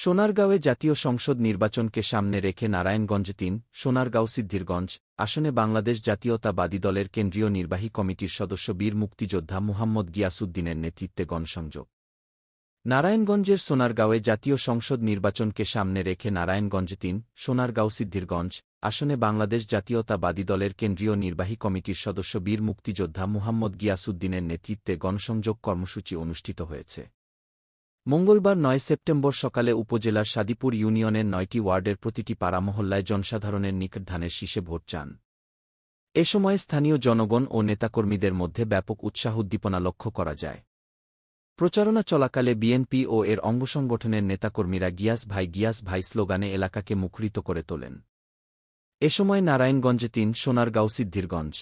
সোনারগাঁওয়ে জাতীয় সংসদ নির্বাচনকে সামনে রেখে নারায়ণগঞ্জে ৩, সোনারগাঁও সিদ্ধিরগঞ্জ আসনে বাংলাদেশ জাতীয়তাবাদী দলের কেন্দ্রীয় নির্বাহী কমিটির সদস্য বীর মুক্তিযোদ্ধা মুহাম্মদ গিয়াসউদ্দিনের নেতৃত্বে গণসংযোগ। নারায়ণগঞ্জের সোনারগাঁওয়ে জাতীয় সংসদ নির্বাচনকে সামনে রেখে নারায়ণগঞ্জে ৩, সোনারগাঁও সিদ্ধিরগঞ্জ আসনে বাংলাদেশ জাতীয়তাবাদী দলের কেন্দ্রীয় নির্বাহী কমিটির সদস্য বীর মুক্তিযোদ্ধা মুহাম্মদ গিয়াসউদ্দিনের নেতৃত্বে গণসংযোগ কর্মসূচি অনুষ্ঠিত হয়েছে। মঙ্গলবার ৯ সেপ্টেম্বর সকালে উপজেলার সাদিপুর ইউনিয়নের ৯টি ওয়ার্ডের প্রতিটি পাড়া মহল্লায় জনসাধারণের নিকট ধানের শীষে ভোট চান। এ সময় স্থানীয় জনগণ ও নেতাকর্মীদের মধ্যে ব্যাপক উৎসাহ উদ্দীপনা লক্ষ্য করা যায়। প্রচারণা চলাকালে বিএনপি ও এর অঙ্গসংগঠনের নেতাকর্মীরা গিয়াস ভাই স্লোগানে এলাকাকে মুখরিত করে তোলেন। এ সময় নারায়ণগঞ্জে ৩, সোনারগাঁও সিদ্ধিরগঞ্জ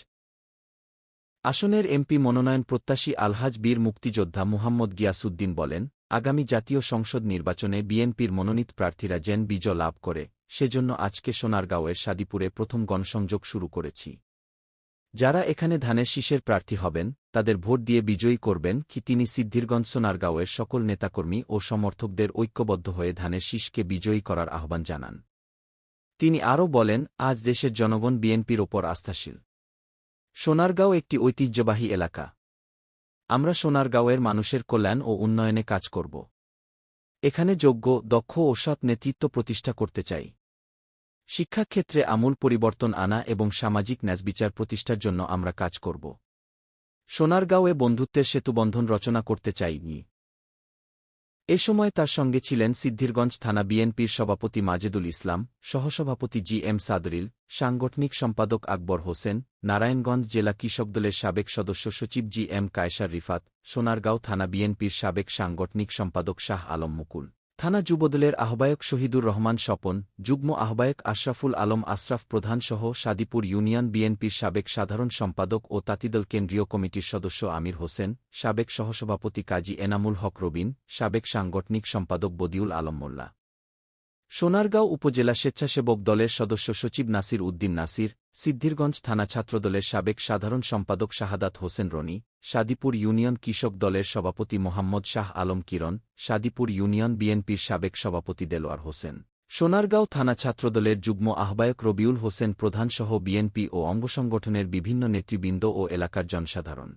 আসনের এমপি মনোনয়ন প্রত্যাশী আলহাজ বীর মুক্তিযোদ্ধা মুহাম্মদ গিয়াসউদ্দিন বলেন, আগামী জাতীয় সংসদ নির্বাচনে বিএনপির মনোনীত প্রার্থীরা যেন বিজয় লাভ করে, সেজন্য আজকে সোনারগাঁওয়ের সাদিপুরে প্রথম গণসংযোগ শুরু করেছি। যারা এখানে ধানের শীষের প্রার্থী হবেন তাদের ভোট দিয়ে বিজয়ী করবেন কি তিনি সিদ্ধিরগঞ্জ সোনারগাঁওয়ের সকল নেতাকর্মী ও সমর্থকদের ঐক্যবদ্ধ হয়ে ধানের শীষকে বিজয়ী করার আহ্বান জানান। তিনি আরও বলেন, আজ দেশের জনগণ বিএনপির ওপর আস্থাশীল। সোনারগাঁও একটি ঐতিহ্যবাহী এলাকা। আমরা সোনারগাঁওয়ের মানুষের কল্যাণ ও উন্নয়নে কাজ করব। এখানে যোগ্য, দক্ষ ও সৎ নেতৃত্ব প্রতিষ্ঠা করতে চাই। শিক্ষাক্ষেত্রে আমূল পরিবর্তন আনা এবং সামাজিক ন্যায়বিচার প্রতিষ্ঠার জন্য আমরা কাজ করব। সোনারগাঁওয়ে বন্ধুত্বের সেতুবন্ধন রচনা করতে চাই। এ সময় তার সঙ্গে ছিলেন সিদ্ধিরগঞ্জ থানা বিএনপির সভাপতি মাজেদুল ইসলাম, সহসভাপতি জি.এম. সাদরিল, সাংগঠনিক সম্পাদক আকবর হোসেন, নারায়ণগঞ্জ জেলা কৃষক দলের সাবেক সদস্য সচিব জি.এম. কায়সার রিফাত, সোনারগাঁও থানা বিএনপির সাবেক সাংগঠনিক সম্পাদক শাহ আলম মুকুল, থানা যুবদলের আহ্বায়ক শহীদুর রহমান স্বপন, যুগ্ম আহ্বায়ক আশরাফুল আলম আশরাফ প্রধানসহ সাদিপুর ইউনিয়ন বিএনপির সাবেক সাধারণ সম্পাদক ও তাঁতিদল কেন্দ্রীয় কমিটির সদস্য আমির হোসেন, সাবেক সহসভাপতি কাজী এনামুল হক রবিন, সাবেক সাংগঠনিক সম্পাদক বদিউল আলম মোল্লা, সোনারগাঁও উপজেলা স্বেচ্ছাসেবক দলের সদস্য সচিব নাসির উদ্দিন নাসির, সিদ্ধিরগঞ্জ থানা ছাত্রদলের সাবেক সাধারণ সম্পাদক শাহাদাত হোসেন রনি, সাদিপুর ইউনিয়ন কৃষক দলের সভাপতি মোহাম্মদ শাহ আলম কিরণ, সাদিপুর ইউনিয়ন বিএনপির সাবেক সভাপতি দেলোয়ার হোসেন, সোনারগাঁও থানা ছাত্রদলের যুগ্ম আহ্বায়ক রবিউল হোসেন প্রধানসহ বিএনপি ও অঙ্গসংগঠনের বিভিন্ন নেতৃবৃন্দ ও এলাকার জনসাধারণ।